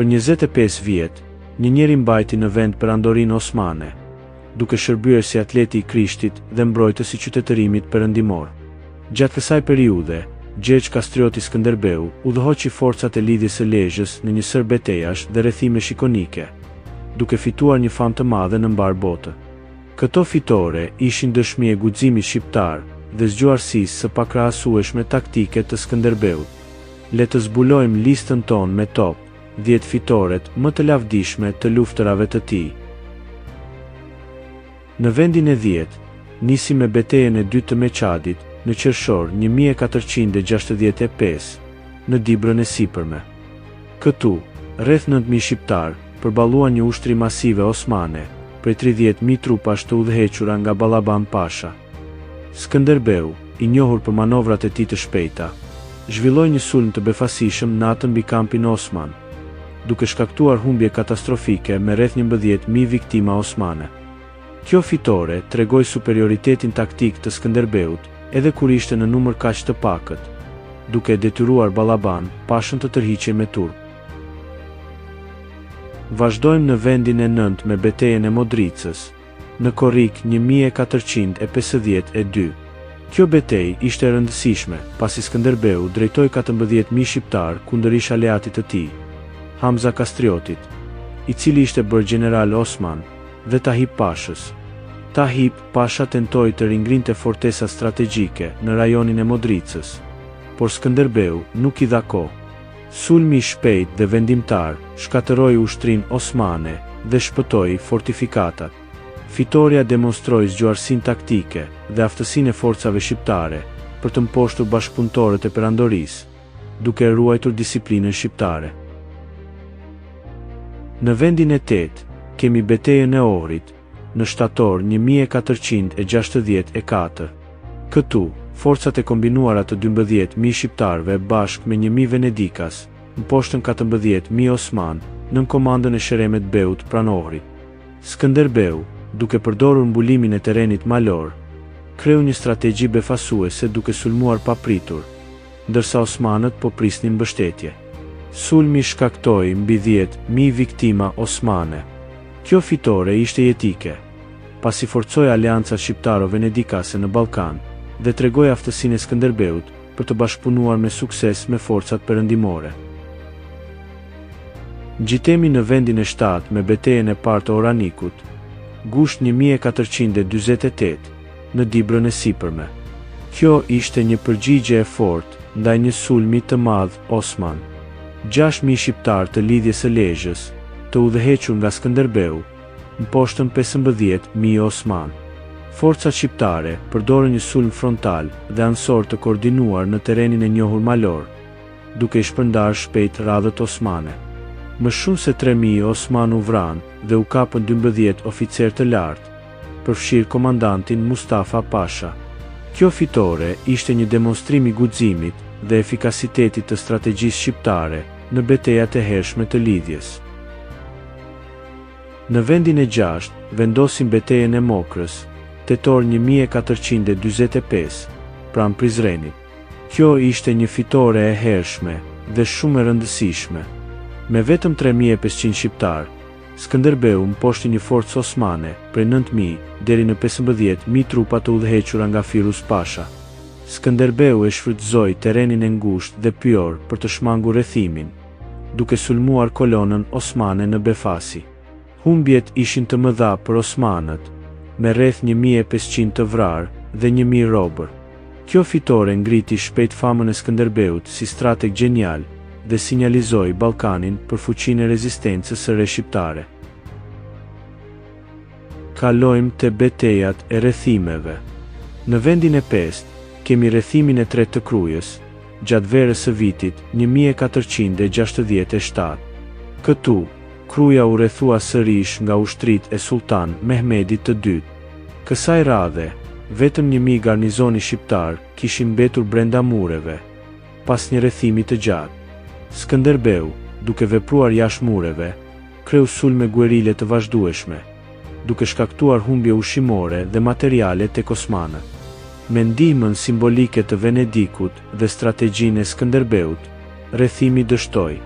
Për 25 vjet, një njeri mbajti në vend perandorinë osmane, duke shërbyer si atleti i Krishtit dhe mbrojtës i qytetërimit perëndimor. Gjatë kësaj periudhe, Gjergj Kastrioti Skënderbeu udhëhoqi forcat e lidhjes së Lezhës në një sër betejash dhe rrethime shikonike, duke fituar një famë të madhe në mbar botë. Këto fitore ishin dëshmi e guximit shqiptar dhe zgjuarësisë së pakrahasueshme taktike të Skënderbeut. Le të zbulojmë listën tonë me top 10 fitoret më të lavdishme të luftërave të tij. Në vendin e 10, nisi me betejën e dytë të Meçadit në qershor 1465 në Dibrën e Sipërme. Këtu, rreth 9.000 shqiptar përballuan një ushtri masive osmane, prej 30.000 trupash të udhëhequra nga Ballaban Pasha. Skënderbeu, i njohur për manovrat e tij të shpejta, zhvilloi një sulm të befasishëm natën mbi kampin osman, duke shkaktuar humbje katastrofike me rreth 11.000 viktima osmane. Kjo fitore tregoi superioritetin taktik të Skënderbeut, edhe kur ishte në numër kaq të pakët, duke detyruar Ballaban Pashën të tërhiqej me turp. Vazhdojmë në vendin e 9 me betejën e Modricës, në korrik 1452. Kjo betejë ishte e rëndësishme, pasi Skënderbeu drejtoi 14.000 shqiptar kundër ish aleatit të tij, Hamza Kastriotit, i cili ishte bërë general osman, dhe Tahip Pashës. Tahip Pasha tentoi të ringrinte fortesa strategjike në rajonin e Modricës, por Skënderbeu nuk i dha kohë. Sulmi i shpejt dhe vendimtar shkatërroi ushtrinë osmane dhe shpëtoi fortifikatat. Fitoria demonstroi zgjuarsinë taktike dhe aftësinë e forcave shqiptare për të mposhtur bashkëpunëtorët e perandorisë, duke ruajtur disiplinën shqiptare. Në vendin e 8, kemi betejën e Ohrit, në shtator 1464. Këtu, forcat e kombinuara të 12.000 shqiptarëve bashkë me 1.000 venedikas, mposhtën 14.000 osman nën komandën e Sheremet Beut pranë Ohrit. Skënderbeu, duke përdorur mbulimin e terrenit malor, kreu një strategji befasuese duke sulmuar papritur, ndërsa osmanët po prisnin mbështetje. Sulmi shkaktoi mbi 10.000 viktima osmane. Kjo fitore ishte jetike, pasi forcoi aleanca shqiptaro-venedikase në Ballkan dhe tregoi aftësinë e Skënderbeut për të bashkëpunuar me sukses me forcat perëndimore. Ngjitemi në vendin e 7 me betejën e parë të Oranikut, gusht 1448, në Dibrën e Sipërme. Kjo ishte një përgjigje e fortë ndaj një sulmi të madh osman. 6.000 shqiptar të lidhjes së Lezhës, të udhëhequr nga Skënderbeu, mposhtën 15.000 osman. Forcat shqiptare përdorën një sulm frontal dhe ansor të koordinuar në terrenin e njohur malor, duke i shpërndarë shpejt radhët osmane. Më shumë se 3.000 osman u vranë dhe u kapën 12 oficer të lartë, përfshirë komandantin Mustafa Pasha. Kjo fitore ishte një demonstrim i guximit dhe efikasitetit të strategjisë shqiptare në betejat e hershme të lidhjes. Në vendin e 6, vendosim betejën e Mokrës, tetor 1445, pranë Prizrenit. Kjo ishte një fitore e hershme dhe shumë e rëndësishme. Me vetëm 3.500 shqiptar, Skënderbeu mposhti një forcë osmane prej 9.000 deri në 15.000 trupa të udhëhequra nga Firuz Pasha. Skënderbeu e shfrytëzoi terrenin e ngushtë dhe pyor për të shmangur rrethimin, duke sulmuar kolonën osmane në Befasi. Humbjet ishin të mëdha për osmanët, me rreth 1.500 të vrarë dhe 1.000 robër. Kjo fitore ngriti shpejt famën e Skënderbeut si strateg genial dhe sinjalizoi Ballkanin për fuqinë e rezistencës së re shqiptare. Kalojmë te betejat e rrethimeve. Në vendin e 5, kemi rrethimin e 3 të Krujës, gjatë verës së vitit 1467. Këtu, Kruja u rrethua sërish nga ushtrit e Sultan Mehmedit të dytë. Kësaj radhe, vetëm 1.000 garnizoni shqiptar kishin mbetur brenda mureve, pas një rrethimi të gjatë. Skënderbeu, duke vepruar jashtë mureve, kreu sulme guerile të vazhdueshme, duke shkaktuar humbje ushqimore dhe materiale tek osmanët. Me ndihmën simbolike të Venedikut dhe strategjinë e Skënderbeut, rrethimi dështoi.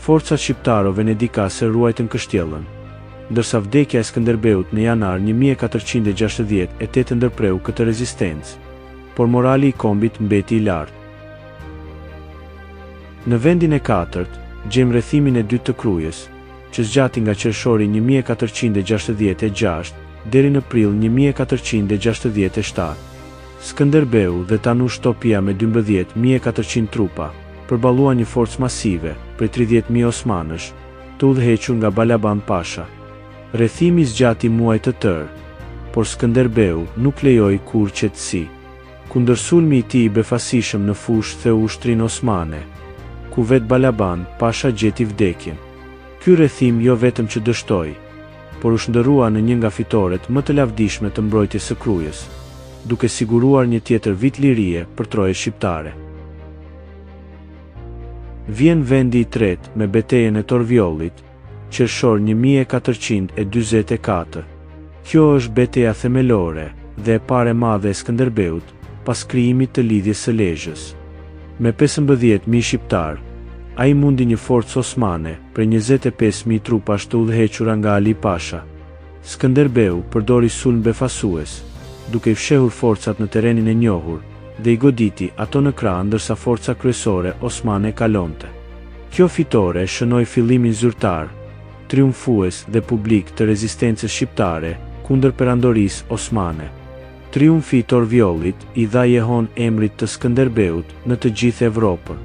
Forcat shqiptaro venedikase ruajtën kështjellën, ndërsa vdekja e Skënderbeut në janar 1468 ndërpreu këtë rezistencë, por morali i kombit mbeti i lartë. Në vendin e katërt, gjejmë rrethimin e dytë të Krujës, që zgjati nga qershori 1466 deri në prill 1467. Skënderbeu dhe Tanush Topia me 12.400 trupa përballuan një forcë masive prej 30.000 osmanësh, të udhëhequr nga Balaban Pasha. Rrethimi zgjati muaj të tërë, por Skënderbeu nuk lejoi kur qetësi. Kundër sulmi i tij i befasishëm në fushë theu ushtrinë osmane, ku vet Balaban Pasha gjeti vdekjen. Ky rrethim jo vetëm që dështoi, por u shndërrua në një nga fitoret më të lavdishme të mbrojtjes së Krujës, duke siguruar një tjetër vit lirie për trojen shqiptare. Vjen vendi i tretë me betejën e Torvjollit, qershor 1444. Kjo është betejë themelore dhe e parë e madhe e Skënderbeut pas krijimit të lidhjes së Lezhës. Me 15.000 shqiptar, ai mundi një forcë osmane për 25.000 trupash të udhëhequra nga Ali Pasha. Skënderbeu përdori sulm befasues, duke i fshehur forcat në terrenin e njohur dhe i goditi ato në krah ndërsa forca kryesore osmane kalonte. Kjo fitore shënoi fillimin zyrtar, triumfues dhe publik të rezistencës shqiptare kundër perandorisë osmane. Triumfi i Torvjollit i dha jehon emrit të Skënderbeut në të gjithë Evropën.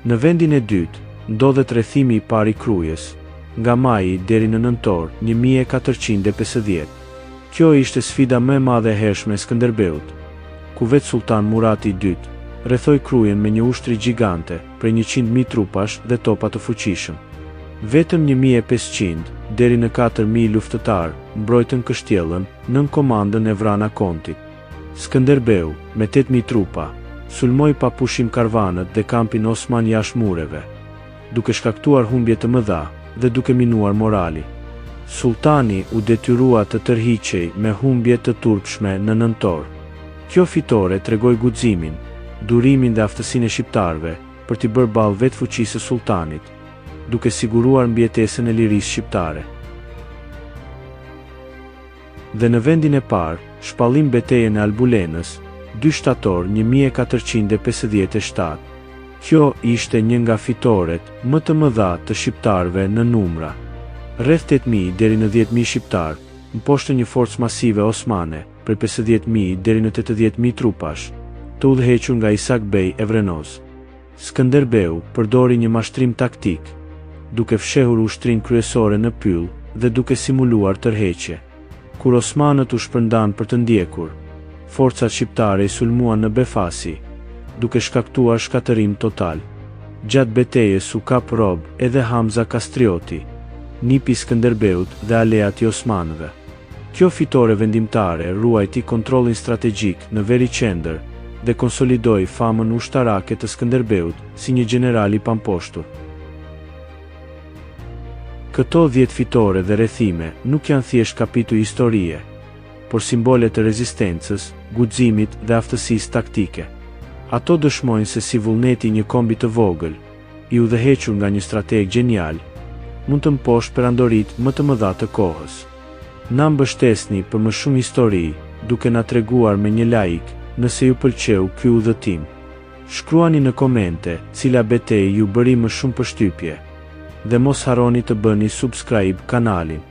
Në vendin e dytë, ndodhet rrethimi i parë i Krujës, nga maji deri në nëntor 1450. Kjo ishte sfida më e madhe e hershme e Skënderbeut, ku vetë Sultan Murati II rrethoi Krujën me një ushtri gjigante prej 100.000 trupash dhe topa të fuqishëm. Vetëm 1.500 deri në 4.000 luftëtar mbrojtën kështjellën nën komandën e Vrana Kontit. Skënderbeu, me 8.000 trupa, sulmoi pa pushim karvanët dhe kampin osman jashtë mureve, duke shkaktuar humbje të mëdha dhe duke minuar morali. Sultani u detyrua të tërhiqej me humbje të turpshme në nëntor. Kjo fitore tregoi guximin, durimin dhe aftësinë e shqiptarëve për t'i bërë ballë vetë fuqisë së sultanit, duke siguruar mbijetesën e lirisë shqiptare. Dhe në vendin e parë, shpallim betejën e Albulenës, 2 shtator 1457. Kjo ishte një nga fitoret më të mëdha të shqiptarëve në numra. Rreth 8.000 deri në 10.000 shqiptar, mposhtë një forcë masive osmane, prej 50.000 deri në 80.000 trupash, të udhëhequr nga Isak Bey Evrenoz. Skënderbeu përdori një mashtrim taktik, duke fshehur ushtrinë kryesore në pyll dhe duke simuluar tërheqje. Kur osmanët u shpërndan për të ndjekur, forcat shqiptare i sulmuan në befasi, duke shkaktuar shkatërim total. Gjatë betejës u kap rob edhe Hamza Kastrioti, nipi i Skënderbeut dhe aleat i osmanëve. Kjo fitore vendimtare ruajti kontrollin strategjik në veri qendër dhe konsolidoi famën ushtarake të Skënderbeut si një general i pamposhtur. Këto 10 fitore dhe rrethime nuk janë thjesht kapitull historie, por simbole të rezistencës, guximit dhe aftësisë taktike. Ato dëshmojnë se si vullneti një kombi të vogël, i udhëhequr nga një strateg gjenial, mund të mposhtë perandoritë më të mëdha të kohës. Na mbështesni për më shumë histori, duke na treguar me një like nëse ju pëlqeu ky udhëtim. Shkruani në komente cila betejë ju bëri më shumë përshtypje dhe mos harroni të bëni subscribe kanalin.